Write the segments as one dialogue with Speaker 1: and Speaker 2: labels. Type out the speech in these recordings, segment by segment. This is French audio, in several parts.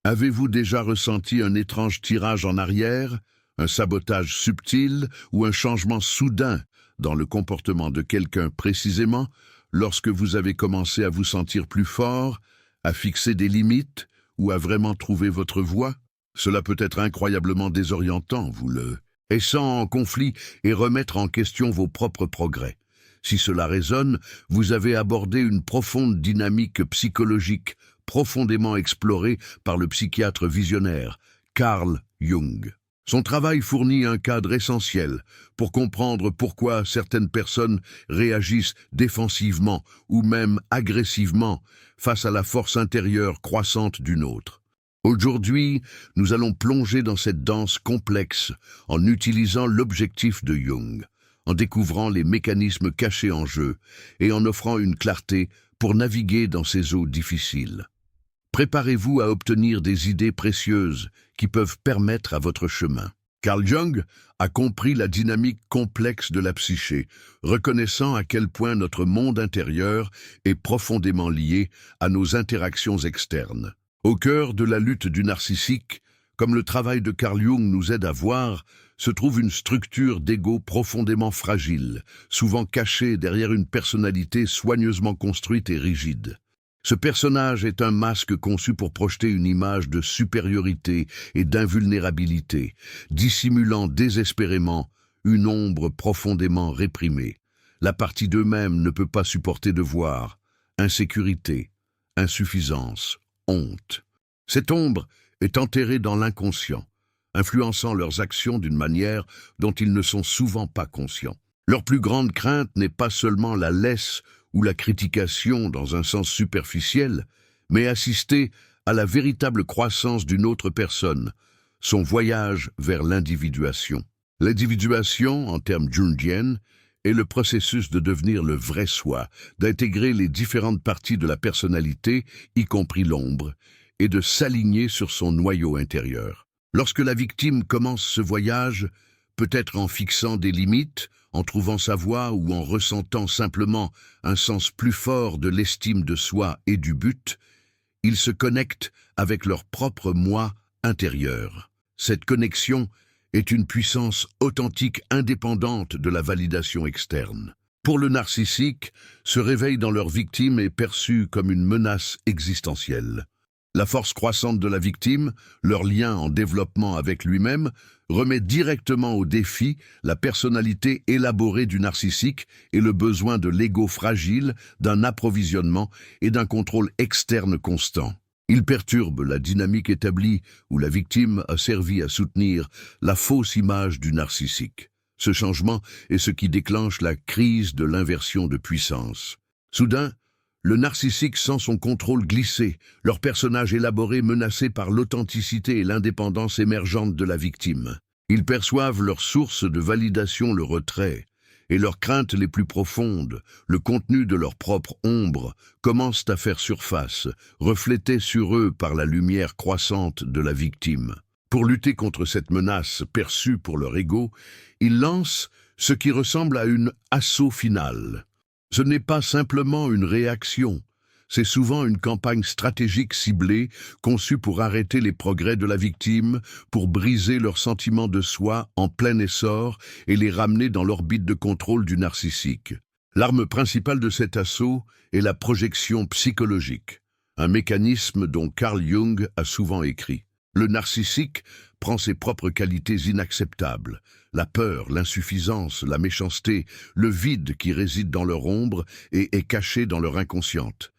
Speaker 1: Avez-vous déjà ressenti un étrange tirage en arrière, un sabotage subtil ou un changement soudain dans le comportement de quelqu'un précisément lorsque vous avez commencé à vous sentir plus fort, à fixer des limites ou à vraiment trouver votre voie? Cela peut être incroyablement désorientant, vous le laissant en conflit et remettre en question vos propres progrès. Si cela résonne, vous avez abordé une profonde dynamique psychologique, profondément explorée par le psychiatre visionnaire Carl Jung. Son travail fournit un cadre essentiel pour comprendre pourquoi certaines personnes réagissent défensivement ou même agressivement face à la force intérieure croissante d'une autre. Aujourd'hui, nous allons plonger dans cette danse complexe en utilisant l'objectif de Jung, en découvrant les mécanismes cachés en jeu et en offrant une clarté pour naviguer dans ces eaux difficiles. Préparez-vous à obtenir des idées précieuses qui peuvent permettre à votre chemin. Carl Jung a compris la dynamique complexe de la psyché, reconnaissant à quel point notre monde intérieur est profondément lié à nos interactions externes. Au cœur de la lutte du narcissique, comme le travail de Carl Jung nous aide à voir, se trouve une structure d'ego profondément fragile, souvent cachée derrière une personnalité soigneusement construite et rigide. Ce personnage est un masque conçu pour projeter une image de supériorité et d'invulnérabilité, dissimulant désespérément une ombre profondément réprimée. La partie d'eux-mêmes ne peut pas supporter de voir insécurité, insuffisance, honte. Cette ombre est enterrée dans l'inconscient, influençant leurs actions d'une manière dont ils ne sont souvent pas conscients. Leur plus grande crainte n'est pas seulement la laisse ou la critication dans un sens superficiel, mais assister à la véritable croissance d'une autre personne, son voyage vers l'individuation. L'individuation, en termes jungiens, est le processus de devenir le vrai soi, d'intégrer les différentes parties de la personnalité, y compris l'ombre, et de s'aligner sur son noyau intérieur. Lorsque la victime commence ce voyage, peut-être en fixant des limites, en trouvant sa voie ou en ressentant simplement un sens plus fort de l'estime de soi et du but, ils se connectent avec leur propre moi intérieur. Cette connexion est une puissance authentique indépendante de la validation externe. Pour le narcissique, ce réveil dans leur victime est perçu comme une menace existentielle. La force croissante de la victime, leur lien en développement avec lui-même, remet directement au défi la personnalité élaborée du narcissique et le besoin de l'ego fragile, d'un approvisionnement et d'un contrôle externe constant. Il perturbe la dynamique établie où la victime a servi à soutenir la fausse image du narcissique. Ce changement est ce qui déclenche la crise de l'inversion de puissance. Soudain, le narcissique sent son contrôle glisser, leur personnage élaboré menacé par l'authenticité et l'indépendance émergente de la victime. Ils perçoivent leur source de validation, le retrait, et leurs craintes les plus profondes, le contenu de leur propre ombre, commencent à faire surface, reflétées sur eux par la lumière croissante de la victime. Pour lutter contre cette menace perçue pour leur ego, ils lancent ce qui ressemble à une assaut finale. Ce n'est pas simplement une réaction, c'est souvent une campagne stratégique ciblée, conçue pour arrêter les progrès de la victime, pour briser leur sentiment de soi en plein essor et les ramener dans l'orbite de contrôle du narcissique. L'arme principale de cet assaut est la projection psychologique, un mécanisme dont Carl Jung a souvent écrit. Le narcissique prend ses propres qualités inacceptables, la peur, l'insuffisance, la méchanceté, le vide qui réside dans leur ombre et est caché dans leur inconsciente,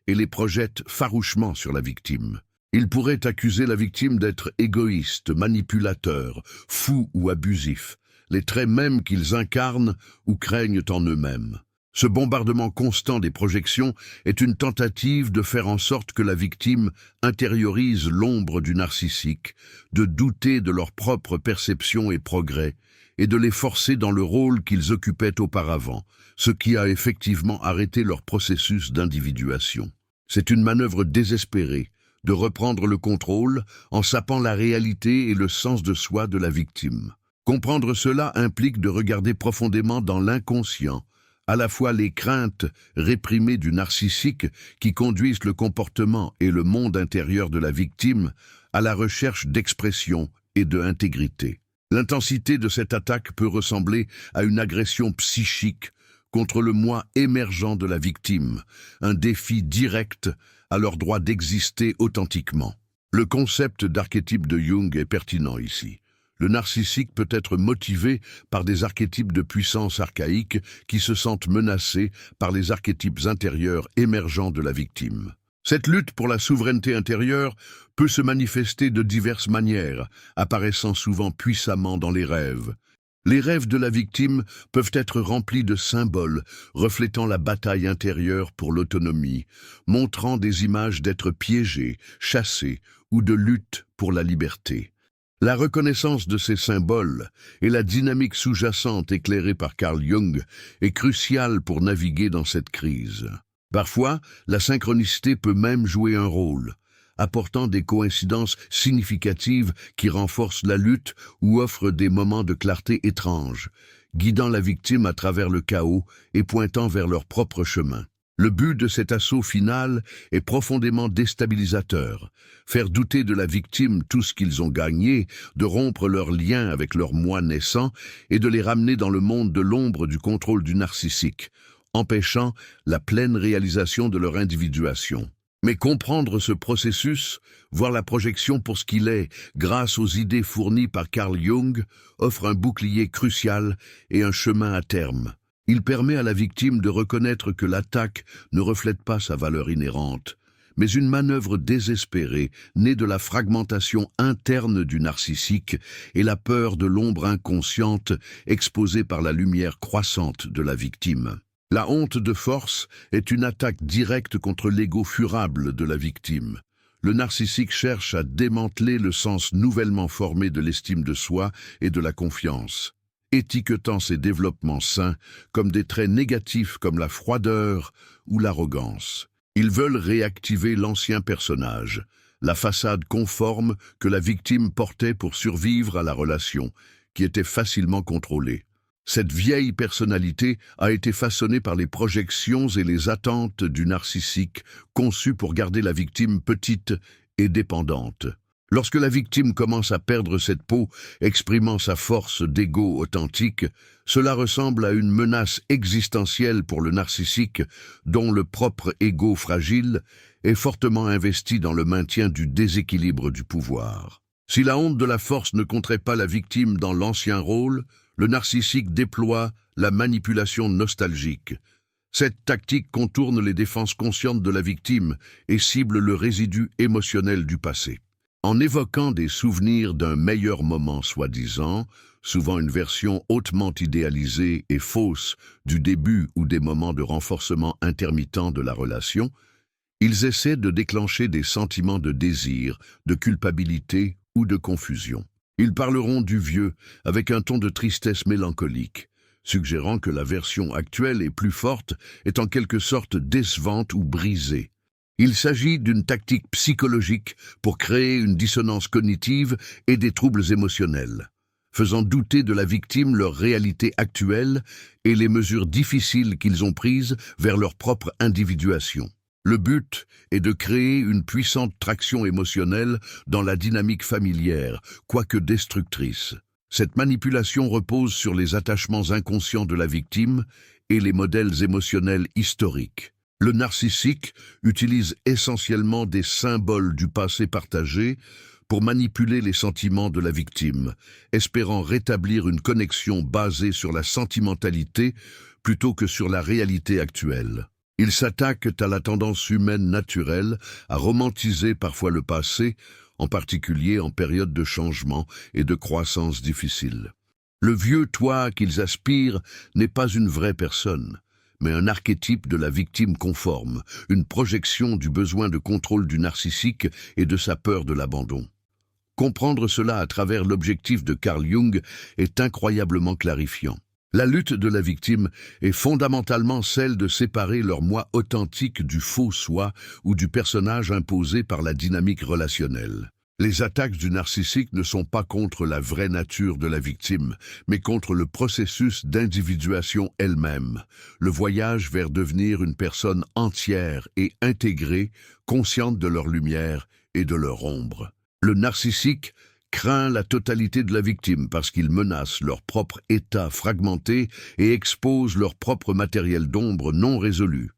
Speaker 1: et les projette farouchement sur la victime. Il pourrait accuser la victime d'être égoïste, manipulateur, fou ou abusif, les traits mêmes qu'ils incarnent ou craignent en eux-mêmes. Ce bombardement constant des projections est une tentative de faire en sorte que la victime intériorise l'ombre du narcissique, de douter de leur propre perception et progrès, et de les forcer dans le rôle qu'ils occupaient auparavant, ce qui a effectivement arrêté leur processus d'individuation. C'est une manœuvre désespérée de reprendre le contrôle en sapant la réalité et le sens de soi de la victime. Comprendre cela implique de regarder profondément dans l'inconscient, à la fois les craintes réprimées du narcissique qui conduisent le comportement et le monde intérieur de la victime à la recherche d'expression et de intégrité. L'intensité de cette attaque peut ressembler à une agression psychique contre le moi émergent de la victime, un défi direct à leur droit d'exister authentiquement. Le concept d'archétype de Jung est pertinent ici. Le narcissique peut être motivé par des archétypes de puissance archaïques qui se sentent menacés par les archétypes intérieurs émergents de la victime. Cette lutte pour la souveraineté intérieure peut se manifester de diverses manières, apparaissant souvent puissamment dans les rêves. Les rêves de la victime peuvent être remplis de symboles reflétant la bataille intérieure pour l'autonomie, montrant des images d'être piégés, chassés ou de lutte pour la liberté. La reconnaissance de ces symboles et la dynamique sous-jacente éclairée par Carl Jung est cruciale pour naviguer dans cette crise. Parfois, la synchronicité peut même jouer un rôle, apportant des coïncidences significatives qui renforcent la lutte ou offrent des moments de clarté étranges, guidant la victime à travers le chaos et pointant vers leur propre chemin. Le but de cet assaut final est profondément déstabilisateur, faire douter de la victime tout ce qu'ils ont gagné, de rompre leur lien avec leur moi naissant et de les ramener dans le monde de l'ombre du contrôle du narcissique, empêchant la pleine réalisation de leur individuation. Mais comprendre ce processus, voir la projection pour ce qu'il est, grâce aux idées fournies par Carl Jung, offre un bouclier crucial et un chemin à terme. Il permet à la victime de reconnaître que l'attaque ne reflète pas sa valeur inhérente, mais une manœuvre désespérée née de la fragmentation interne du narcissique et la peur de l'ombre inconsciente exposée par la lumière croissante de la victime. La honte de force est une attaque directe contre l'ego furable de la victime. Le narcissique cherche à démanteler le sens nouvellement formé de l'estime de soi et de la confiance, étiquetant ses développements sains comme des traits négatifs comme la froideur ou l'arrogance. Ils veulent réactiver l'ancien personnage, la façade conforme que la victime portait pour survivre à la relation, qui était facilement contrôlée. Cette vieille personnalité a été façonnée par les projections et les attentes du narcissique, conçues pour garder la victime petite et dépendante. Lorsque la victime commence à perdre cette peau, exprimant sa force d'ego authentique, cela ressemble à une menace existentielle pour le narcissique, dont le propre ego fragile est fortement investi dans le maintien du déséquilibre du pouvoir. Si la honte de la force ne compterait pas la victime dans l'ancien rôle, le narcissique déploie la manipulation nostalgique. Cette tactique contourne les défenses conscientes de la victime et cible le résidu émotionnel du passé. En évoquant des souvenirs d'un meilleur moment soi-disant, souvent une version hautement idéalisée et fausse du début ou des moments de renforcement intermittent de la relation, ils essaient de déclencher des sentiments de désir, de culpabilité ou de confusion. Ils parleront du vieux avec un ton de tristesse mélancolique, suggérant que la version actuelle et plus forte est en quelque sorte décevante ou brisée. Il s'agit d'une tactique psychologique pour créer une dissonance cognitive et des troubles émotionnels, faisant douter de la victime leur réalité actuelle et les mesures difficiles qu'ils ont prises vers leur propre individuation. Le but est de créer une puissante traction émotionnelle dans la dynamique familière, quoique destructrice. Cette manipulation repose sur les attachements inconscients de la victime et les modèles émotionnels historiques. Le narcissique utilise essentiellement des symboles du passé partagé pour manipuler les sentiments de la victime, espérant rétablir une connexion basée sur la sentimentalité plutôt que sur la réalité actuelle. Ils s'attaquent à la tendance humaine naturelle à romantiser parfois le passé, en particulier en période de changement et de croissance difficile. Le vieux toi qu'ils aspirent n'est pas une vraie personne, mais un archétype de la victime conforme, une projection du besoin de contrôle du narcissique et de sa peur de l'abandon. Comprendre cela à travers l'objectif de Carl Jung est incroyablement clarifiant. La lutte de la victime est fondamentalement celle de séparer leur moi authentique du faux soi ou du personnage imposé par la dynamique relationnelle. Les attaques du narcissique ne sont pas contre la vraie nature de la victime, mais contre le processus d'individuation elle-même, le voyage vers devenir une personne entière et intégrée, consciente de leur lumière et de leur ombre. Le narcissique craint la totalité de la victime parce qu'il menace leur propre état fragmenté et expose leur propre matériel d'ombre non résolu.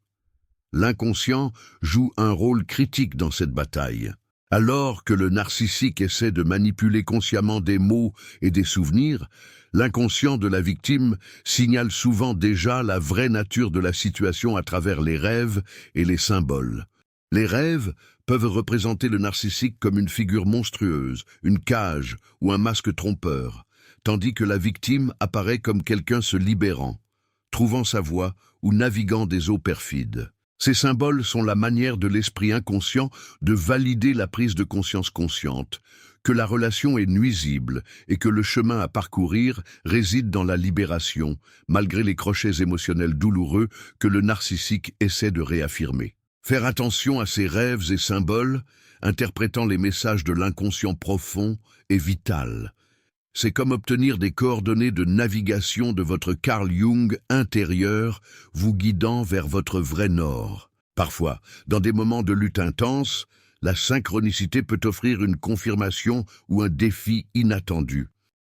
Speaker 1: L'inconscient joue un rôle critique dans cette bataille. Alors que le narcissique essaie de manipuler consciemment des mots et des souvenirs, l'inconscient de la victime signale souvent déjà la vraie nature de la situation à travers les rêves et les symboles. Les rêves peuvent représenter le narcissique comme une figure monstrueuse, une cage ou un masque trompeur, tandis que la victime apparaît comme quelqu'un se libérant, trouvant sa voie ou naviguant des eaux perfides. Ces symboles sont la manière de l'esprit inconscient de valider la prise de conscience consciente, que la relation est nuisible et que le chemin à parcourir réside dans la libération, malgré les crochets émotionnels douloureux que le narcissique essaie de réaffirmer. Faire attention à ces rêves et symboles, interprétant les messages de l'inconscient profond, est vital. C'est comme obtenir des coordonnées de navigation de votre Carl Jung intérieur, vous guidant vers votre vrai nord. Parfois, dans des moments de lutte intense, la synchronicité peut offrir une confirmation ou un défi inattendu.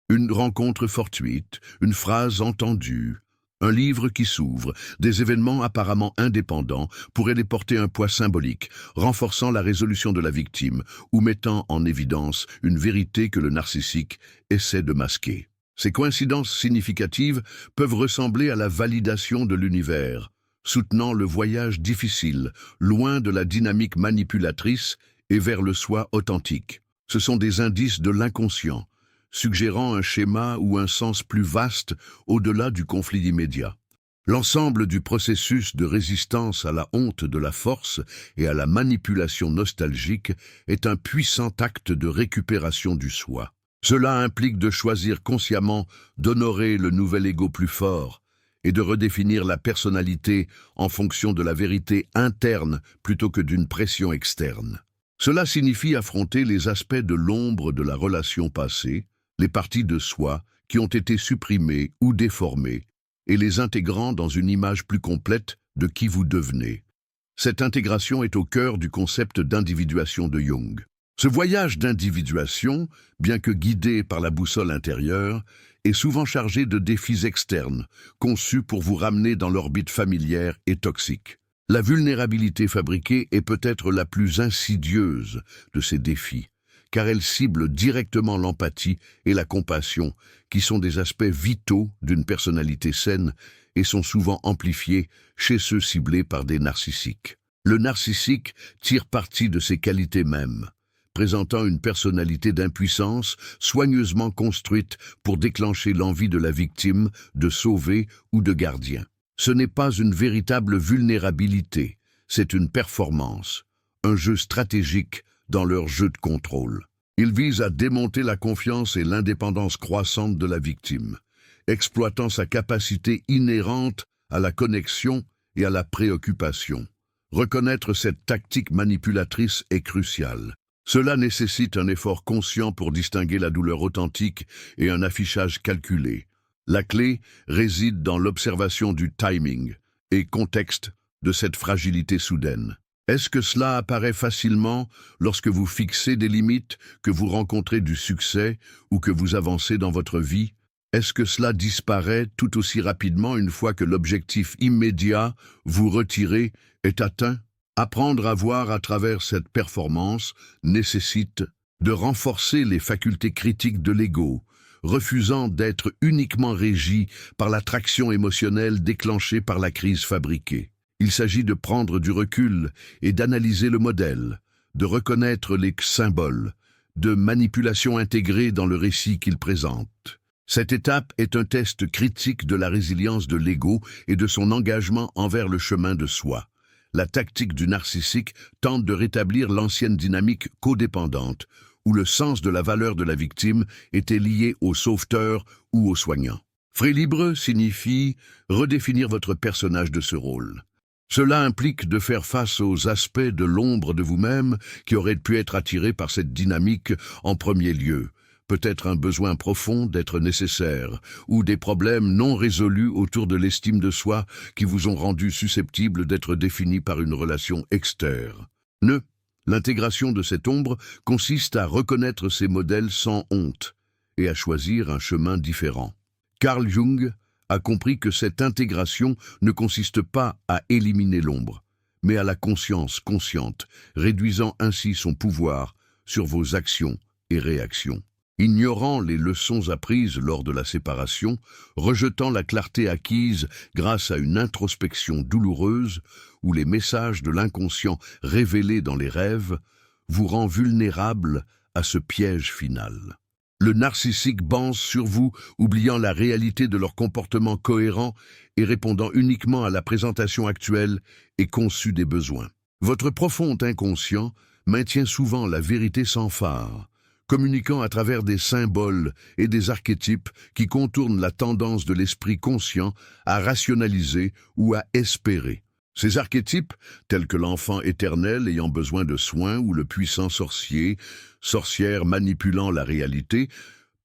Speaker 1: Une rencontre fortuite, une phrase entendue, un livre qui s'ouvre, des événements apparemment indépendants pourraient les porter un poids symbolique, renforçant la résolution de la victime ou mettant en évidence une vérité que le narcissique essaie de masquer. Ces coïncidences significatives peuvent ressembler à la validation de l'univers, soutenant le voyage difficile, loin de la dynamique manipulatrice et vers le soi authentique. Ce sont des indices de l'inconscient, suggérant un schéma ou un sens plus vaste au-delà du conflit immédiat. L'ensemble du processus de résistance à la honte de la force et à la manipulation nostalgique est un puissant acte de récupération du soi. Cela implique de choisir consciemment d'honorer le nouvel ego plus fort et de redéfinir la personnalité en fonction de la vérité interne plutôt que d'une pression externe. Cela signifie affronter les aspects de l'ombre de la relation passée, les parties de soi qui ont été supprimées ou déformées, et les intégrant dans une image plus complète de qui vous devenez. Cette intégration est au cœur du concept d'individuation de Jung. Ce voyage d'individuation, bien que guidé par la boussole intérieure, est souvent chargé de défis externes, conçus pour vous ramener dans l'orbite familière et toxique. La vulnérabilité fabriquée est peut-être la plus insidieuse de ces défis, car elle cible directement l'empathie et la compassion, qui sont des aspects vitaux d'une personnalité saine et sont souvent amplifiés chez ceux ciblés par des narcissiques. Le narcissique tire parti de ses qualités mêmes, présentant une personnalité d'impuissance soigneusement construite pour déclencher l'envie de la victime de sauver ou de gardien. Ce n'est pas une véritable vulnérabilité, c'est une performance, un jeu stratégique dans leur jeu de contrôle. Ils visent à démonter la confiance et l'indépendance croissante de la victime, exploitant sa capacité inhérente à la connexion et à la préoccupation. Reconnaître cette tactique manipulatrice est crucial. Cela nécessite un effort conscient pour distinguer la douleur authentique et un affichage calculé. La clé réside dans l'observation du timing et contexte de cette fragilité soudaine. Est-ce que cela apparaît facilement lorsque vous fixez des limites, que vous rencontrez du succès ou que vous avancez dans votre vie? Est-ce que cela disparaît tout aussi rapidement une fois que l'objectif immédiat, vous retirer, est atteint? Apprendre à voir à travers cette performance nécessite de renforcer les facultés critiques de l'ego, refusant d'être uniquement régi par l'attraction émotionnelle déclenchée par la crise fabriquée. Il s'agit de prendre du recul et d'analyser le modèle, de reconnaître les symboles, de manipulation intégrée dans le récit qu'il présente. Cette étape est un test critique de la résilience de l'ego et de son engagement envers le chemin de soi. La tactique du narcissique tente de rétablir l'ancienne dynamique codépendante, où le sens de la valeur de la victime était lié au sauveteur ou au soignant. Free libre signifie redéfinir votre personnage de ce rôle. Cela implique de faire face aux aspects de l'ombre de vous-même qui auraient pu être attirés par cette dynamique en premier lieu. Peut-être un besoin profond d'être nécessaire, ou des problèmes non résolus autour de l'estime de soi qui vous ont rendu susceptibles d'être définis par une relation externe. L'intégration de cette ombre consiste à reconnaître ces modèles sans honte et à choisir un chemin différent. Carl Jung a compris que cette intégration ne consiste pas à éliminer l'ombre, mais à la conscience consciente, réduisant ainsi son pouvoir sur vos actions et réactions. Ignorant les leçons apprises lors de la séparation, rejetant la clarté acquise grâce à une introspection douloureuse ou les messages de l'inconscient révélés dans les rêves, vous rend vulnérable à ce piège final. Le narcissique banse sur vous, oubliant la réalité de leur comportement cohérent et répondant uniquement à la présentation actuelle et conçue des besoins. Votre profond inconscient maintient souvent la vérité sans phare, communiquant à travers des symboles et des archétypes qui contournent la tendance de l'esprit conscient à rationaliser ou à espérer. Ces archétypes, tels que l'enfant éternel ayant besoin de soins ou le puissant sorcier, sorcière manipulant la réalité,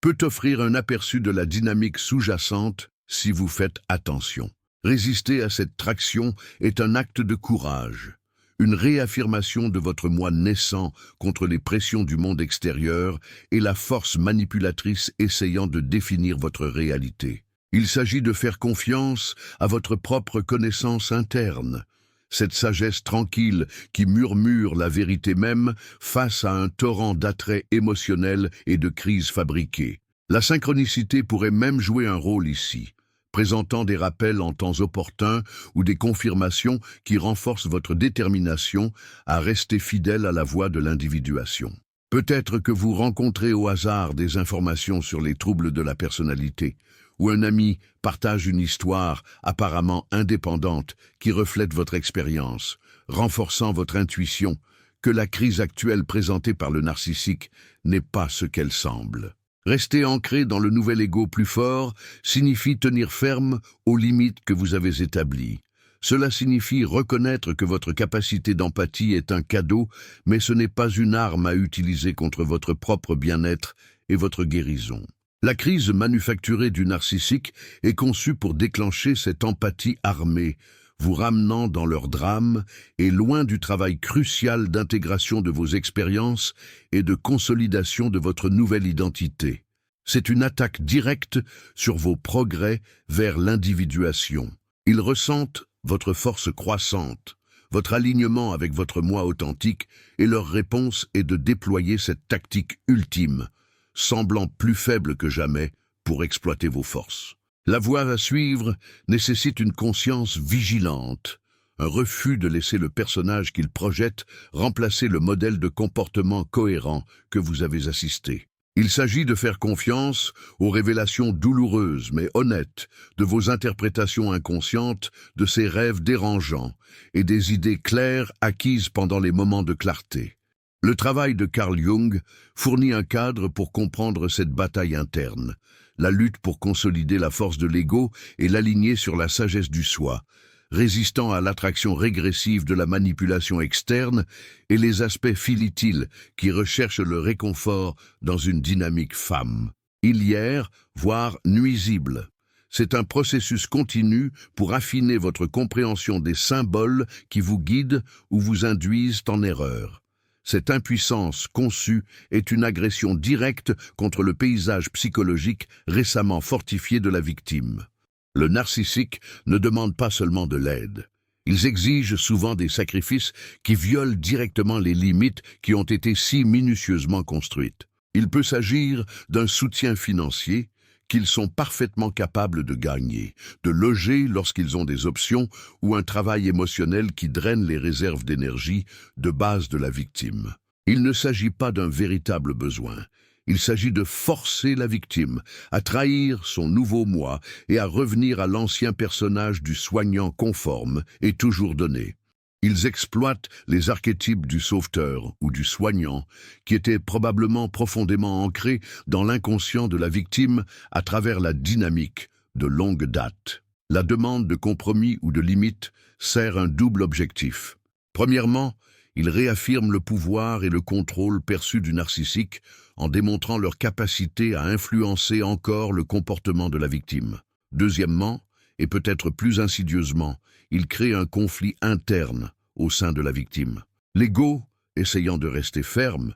Speaker 1: peut offrir un aperçu de la dynamique sous-jacente si vous faites attention. Résister à cette traction est un acte de courage, une réaffirmation de votre moi naissant contre les pressions du monde extérieur et la force manipulatrice essayant de définir votre réalité. Il s'agit de faire confiance à votre propre connaissance interne, cette sagesse tranquille qui murmure la vérité même face à un torrent d'attraits émotionnels et de crises fabriquées. La synchronicité pourrait même jouer un rôle ici, présentant des rappels en temps opportun ou des confirmations qui renforcent votre détermination à rester fidèle à la voie de l'individuation. Peut-être que vous rencontrez au hasard des informations sur les troubles de la personnalité, ou un ami partage une histoire apparemment indépendante qui reflète votre expérience, renforçant votre intuition que la crise actuelle présentée par le narcissique n'est pas ce qu'elle semble. Rester ancré dans le nouvel ego plus fort signifie tenir ferme aux limites que vous avez établies. Cela signifie reconnaître que votre capacité d'empathie est un cadeau, mais ce n'est pas une arme à utiliser contre votre propre bien-être et votre guérison. La crise manufacturée du narcissique est conçue pour déclencher cette empathie armée, vous ramenant dans leur drame et loin du travail crucial d'intégration de vos expériences et de consolidation de votre nouvelle identité. C'est une attaque directe sur vos progrès vers l'individuation. Ils ressentent votre force croissante, votre alignement avec votre moi authentique, et leur réponse est de déployer cette tactique ultime, semblant plus faible que jamais, pour exploiter vos forces. La voie à suivre nécessite une conscience vigilante, un refus de laisser le personnage qu'il projette remplacer le modèle de comportement cohérent que vous avez assisté. Il s'agit de faire confiance aux révélations douloureuses mais honnêtes de vos interprétations inconscientes, de ces rêves dérangeants et des idées claires acquises pendant les moments de clarté. Le travail de Carl Jung fournit un cadre pour comprendre cette bataille interne, la lutte pour consolider la force de l'ego et l'aligner sur la sagesse du soi, résistant à l'attraction régressive de la manipulation externe et les aspects filitiles qui recherchent le réconfort dans une dynamique femme. Ilière, voire nuisible. C'est un processus continu pour affiner votre compréhension des symboles qui vous guident ou vous induisent en erreur. Cette impuissance conçue est une agression directe contre le paysage psychologique récemment fortifié de la victime. Le narcissique ne demande pas seulement de l'aide. Ils exigent souvent des sacrifices qui violent directement les limites qui ont été si minutieusement construites. Il peut s'agir d'un soutien financier qu'ils sont parfaitement capables de gagner, de loger lorsqu'ils ont des options ou un travail émotionnel qui draine les réserves d'énergie de base de la victime. Il ne s'agit pas d'un véritable besoin. Il s'agit de forcer la victime à trahir son nouveau moi et à revenir à l'ancien personnage du soignant conforme et toujours donné. Ils exploitent les archétypes du sauveteur ou du soignant qui étaient probablement profondément ancrés dans l'inconscient de la victime à travers la dynamique de longue date. La demande de compromis ou de limite sert un double objectif. Premièrement, il réaffirme le pouvoir et le contrôle perçus du narcissique en démontrant leur capacité à influencer encore le comportement de la victime. Deuxièmement, et peut-être plus insidieusement, il crée un conflit interne au sein de la victime. L'ego, essayant de rester ferme,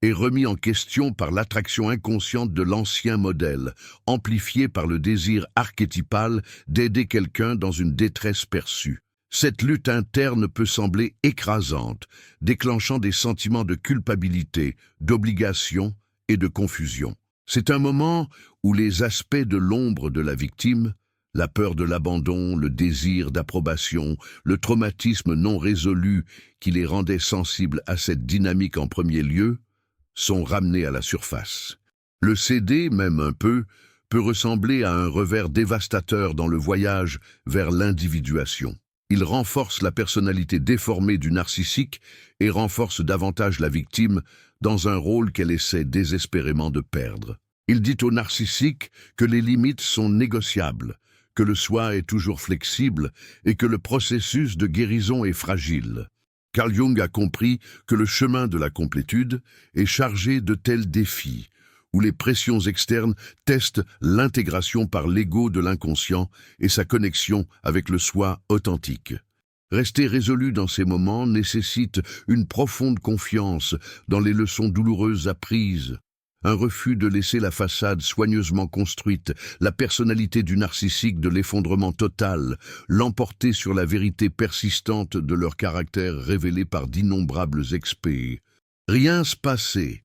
Speaker 1: est remis en question par l'attraction inconsciente de l'ancien modèle, amplifiée par le désir archétypal d'aider quelqu'un dans une détresse perçue. Cette lutte interne peut sembler écrasante, déclenchant des sentiments de culpabilité, d'obligation et de confusion. C'est un moment où les aspects de l'ombre de la victime, la peur de l'abandon, le désir d'approbation, le traumatisme non résolu qui les rendait sensibles à cette dynamique en premier lieu, sont ramenés à la surface. Le céder, même un peu, peut ressembler à un revers dévastateur dans le voyage vers l'individuation. Il renforce la personnalité déformée du narcissique et renforce davantage la victime dans un rôle qu'elle essaie désespérément de perdre. Il dit au narcissique que les limites sont négociables, que le soi est toujours flexible et que le processus de guérison est fragile. Carl Jung a compris que le chemin de la complétude est chargé de tels défis, où les pressions externes testent l'intégration par l'ego de l'inconscient et sa connexion avec le soi authentique. Rester résolu dans ces moments nécessite une profonde confiance dans les leçons douloureuses apprises, un refus de laisser la façade soigneusement construite, la personnalité du narcissique de l'effondrement total, l'emporter sur la vérité persistante de leur caractère révélé par d'innombrables expés. Rien se passer.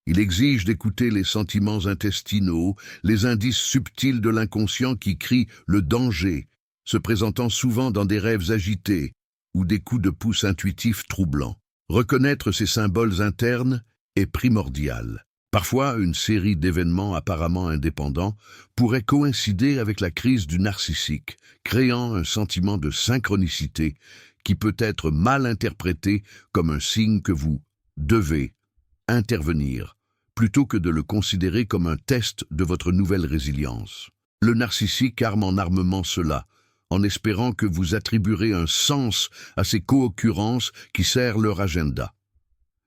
Speaker 1: Il exige d'écouter les sentiments intestinaux, les indices subtils de l'inconscient qui crient le danger, se présentant souvent dans des rêves agités ou des coups de pouce intuitifs troublants. Reconnaître ces symboles internes est primordial. Parfois, une série d'événements apparemment indépendants pourrait coïncider avec la crise du narcissique, créant un sentiment de synchronicité qui peut être mal interprété comme un signe que vous devez intervenir, plutôt que de le considérer comme un test de votre nouvelle résilience. Le narcissique arme en armement cela, en espérant que vous attribuerez un sens à ces co-occurrences qui serrent leur agenda.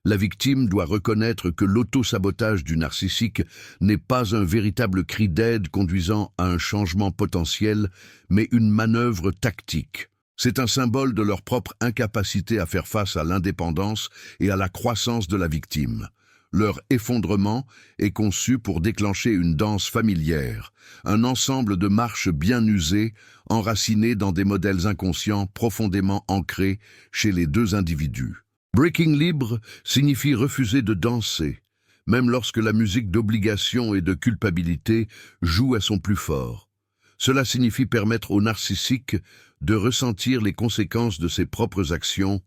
Speaker 1: La victime doit reconnaître que l'auto-sabotage du narcissique n'est pas un véritable cri d'aide conduisant à un changement potentiel, mais une manœuvre tactique. C'est un symbole de leur propre incapacité à faire face à l'indépendance et à la croissance de la victime. Leur effondrement est conçu pour déclencher une danse familière, un ensemble de marches bien usées, enracinées dans des modèles inconscients profondément ancrés chez les deux individus. Breaking libre signifie refuser de danser, même lorsque la musique d'obligation et de culpabilité joue à son plus fort. Cela signifie permettre au narcissique de ressentir les conséquences de ses propres actions,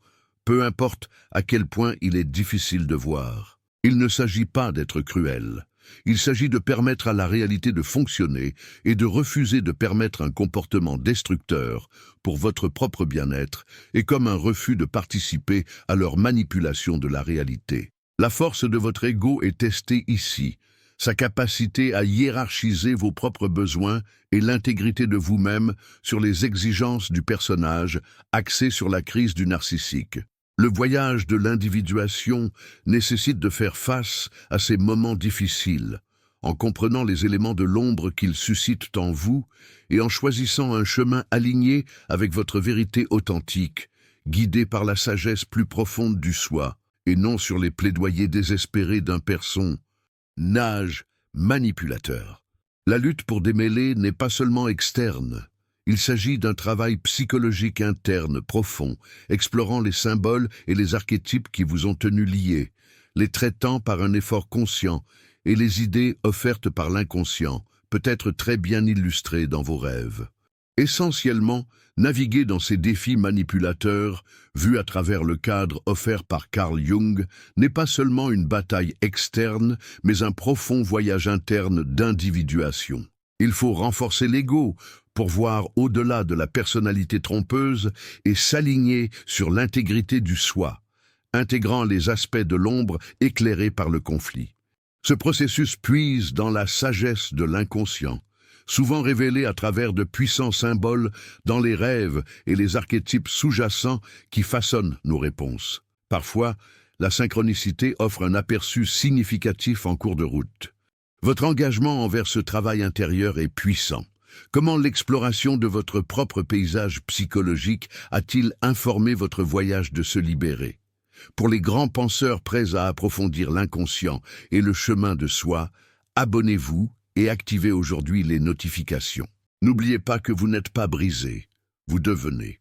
Speaker 1: peu importe à quel point il est difficile de voir. Il ne s'agit pas d'être cruel. Il s'agit de permettre à la réalité de fonctionner et de refuser de permettre un comportement destructeur pour votre propre bien-être et comme un refus de participer à leur manipulation de la réalité. La force de votre ego est testée ici, sa capacité à hiérarchiser vos propres besoins et l'intégrité de vous-même sur les exigences du personnage axé sur la crise du narcissique. Le voyage de l'individuation nécessite de faire face à ces moments difficiles, en comprenant les éléments de l'ombre qu'ils suscitent en vous et en choisissant un chemin aligné avec votre vérité authentique, guidé par la sagesse plus profonde du soi, et non sur les plaidoyers désespérés d'un personnage manipulateur. La lutte pour démêler n'est pas seulement externe. Il s'agit d'un travail psychologique interne profond, explorant les symboles et les archétypes qui vous ont tenus liés, les traitant par un effort conscient et les idées offertes par l'inconscient, peut-être très bien illustrées dans vos rêves. Essentiellement, naviguer dans ces défis manipulateurs, vus à travers le cadre offert par Carl Jung, n'est pas seulement une bataille externe, mais un profond voyage interne d'individuation. Il faut renforcer l'ego pour voir au-delà de la personnalité trompeuse et s'aligner sur l'intégrité du soi, intégrant les aspects de l'ombre éclairés par le conflit. Ce processus puise dans la sagesse de l'inconscient, souvent révélés à travers de puissants symboles dans les rêves et les archétypes sous-jacents qui façonnent nos réponses. Parfois, la synchronicité offre un aperçu significatif en cours de route. Votre engagement envers ce travail intérieur est puissant. Comment l'exploration de votre propre paysage psychologique a-t-il informé votre voyage de se libérer? Pour les grands penseurs prêts à approfondir l'inconscient et le chemin de soi, abonnez-vous et activez aujourd'hui les notifications. N'oubliez pas que vous n'êtes pas brisé, vous devenez.